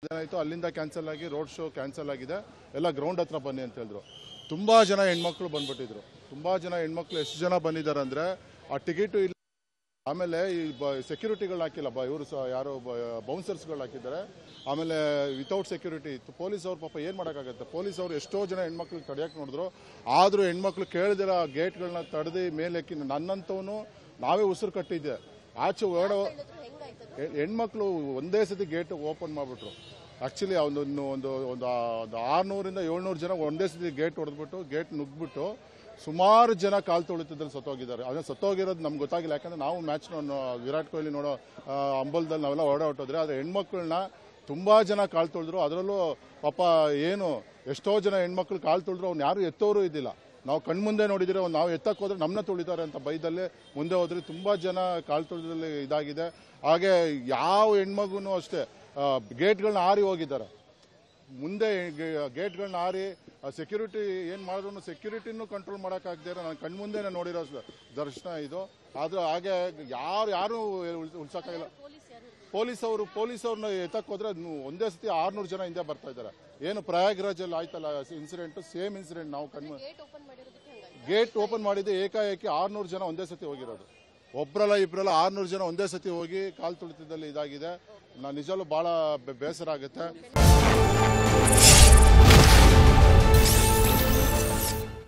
ಏನಾಯಿತು ಅಲ್ಲಿಂದ ಕ್ಯಾನ್ಸಲ್ ಆಗಿ ರೋಡ್ ಶೋ ಕ್ಯಾನ್ಸಲ್ ಆಗಿದೆ, ಎಲ್ಲ ಗ್ರೌಂಡ್ ಹತ್ರ ಬನ್ನಿ ಅಂತ ಹೇಳಿದ್ರು. ತುಂಬ ಜನ ಹೆಣ್ಮಕ್ಳು ಬಂದ್ಬಿಟ್ಟಿದ್ರು. ತುಂಬ ಜನ ಹೆಣ್ಮಕ್ಳು ಎಷ್ಟು ಜನ ಬಂದಿದ್ದಾರೆ ಅಂದರೆ ಆ ಟಿಕೆಟು ಇಲ್ಲ. ಆಮೇಲೆ ಈ ಸೆಕ್ಯೂರಿಟಿಗಳು ಹಾಕಿಲ್ಲ, ಇವರು ಯಾರೋ ಬೌನ್ಸರ್ಸ್ಗಳು ಹಾಕಿದ್ದಾರೆ. ಆಮೇಲೆ ವಿತೌಟ್ ಸೆಕ್ಯೂರಿಟಿ ಇತ್ತು. ಪೊಲೀಸ್ ಅವ್ರು ಪಾಪ ಏನು ಮಾಡೋಕ್ಕಾಗತ್ತೆ, ಪೊಲೀಸ್ ಅವರು ಎಷ್ಟೋ ಜನ ಹೆಣ್ಮಕ್ಳು ತಡೆಯೋಕೆ ನೋಡಿದ್ರು. ಆದರೂ ಹೆಣ್ಮಕ್ಳು ಕೇಳಿದಿರ ಗೇಟ್ಗಳನ್ನ ತಡೆದು ಮೇಲೆ ಎಕ್ಕಿ ನನ್ನಂತವನು ನಾವೇ ಉಸಿರು ಕಟ್ಟಿದ್ದೆ. ಆಚೆ ಹೊರಡೋ ಹೆಣ್ಮಕ್ಳು ಒಂದೇ ಸತಿ ಗೇಟ್ ಓಪನ್ ಮಾಡಿಬಿಟ್ರು. ಆ್ಯಕ್ಚುಲಿ ಒಂದು 600ರಿಂದ 700 ಜನ ಒಂದೇ ಸತಿ ಗೇಟ್ ಹೊಡೆದ್ಬಿಟ್ಟು ಗೇಟ್ ನುಗ್ಗಿಬಿಟ್ಟು ಸುಮಾರು ಜನ ಕಾಲು ತೊಳಿತಿದ್ದಲ್ಲಿ ಸತ್ತೋಗಿದ್ದಾರೆ. ಅದನ್ನ ಸತ್ತೋಗಿರೋದು ನಮ್ಗೆ ಗೊತ್ತಾಗಿಲ್ಲ, ಯಾಕಂದರೆ ನಾವು ಮ್ಯಾಚ್ನ ವಿರಾಟ್ ಕೊಹ್ಲಿ ನೋಡೋ ಅಂಬಲದಲ್ಲಿ ನಾವೆಲ್ಲ ಹೊರಟೋದ್ರೆ. ಆದರೆ ಹೆಣ್ಮಕ್ಳನ್ನ ತುಂಬ ಜನ ಕಾಲು ತೊಳೆದ್ರು. ಅದರಲ್ಲೂ ಪಾಪ ಏನು ಎಷ್ಟೋ ಜನ ಹೆಣ್ಮಕ್ಳು ಕಾಲು ತೊಳೆದ್ರು, ಅವ್ನು ಯಾರು ಎತ್ತೋರು ಇದ್ದಿಲ್ಲ. ನಾವು ಕಣ್ಮುಂದೆ ನೋಡಿದರೆ ನಾವು ಎತ್ತಕ್ಕೆ ಹೋದ್ರೆ ನಮ್ಮನ್ನ ತೊಳಿತಾರೆ ಅಂತ ಬೈದಲ್ಲೇ ಮುಂದೆ ಹೋದ್ರೆ ತುಂಬ ಜನ ಕಾಲು ತೊಳೆದಲ್ಲಿ ಇದಾಗಿದೆ. ಹಾಗೆ ಯಾವ ಹೆಣ್ಮಗುನೂ ಅಷ್ಟೇ ಗೇಟ್ಗಳನ್ನ ಹಾರಿ ಹೋಗಿದ್ದಾರೆ. ಮುಂದೆ ಗೇಟ್ಗಳನ್ನ ಹಾರಿ ಸೆಕ್ಯೂರಿಟಿ ಏನು ಮಾಡಿದ್ರು ಸೆಕ್ಯೂರಿಟಿನೂ ಕಂಟ್ರೋಲ್ ಮಾಡೋಕ್ಕಾಗದೇ ಇರೋ ನನ್ನ ಕಣ್ಮುಂದೆ ನೋಡಿರೋ ದರ್ಶನ ಇದು. ಆದ್ರೆ ಹಾಗೆ ಯಾರು ಉಳ್ಸೋಕ್ಕಾಗಿಲ್ಲ. ಪೊಲೀಸವ್ರನ್ನ ಎತ್ತಕ್ಕೆ ಹೋದ್ರೆ ಒಂದೇ ಸತಿ 600 ಜನ ಹಿಂದೆ ಬರ್ತಾ ಇದ್ದಾರೆ. ಏನು ಪ್ರಯಾಗ್ರಾಜಲ್ಲಿ ಆಯ್ತಲ್ಲ ಇನ್ಸಿಡೆಂಟ್, ಸೇಮ್ ಇನ್ಸಿಡೆಂಟ್. ನಾವು ಗೇಟ್ ಓಪನ್ ಮಾಡಿದ್ದು ಏಕಾಏಕಿ 600 ಜನ ಒಂದೇ ಸತಿ ಹೋಗಿರೋದು. ಒಬ್ಬರಲ್ಲ ಇಬ್ಬರಲ್ಲ 600 ಜನ ಒಂದೇ ಸತಿ ಹೋಗಿ ಕಾಲು ತುಳಿತದಲ್ಲಿ ಇದಾಗಿದೆ. ನಿಜವೂ ಭಾಳ ಬೇಸರ ಆಗುತ್ತೆ.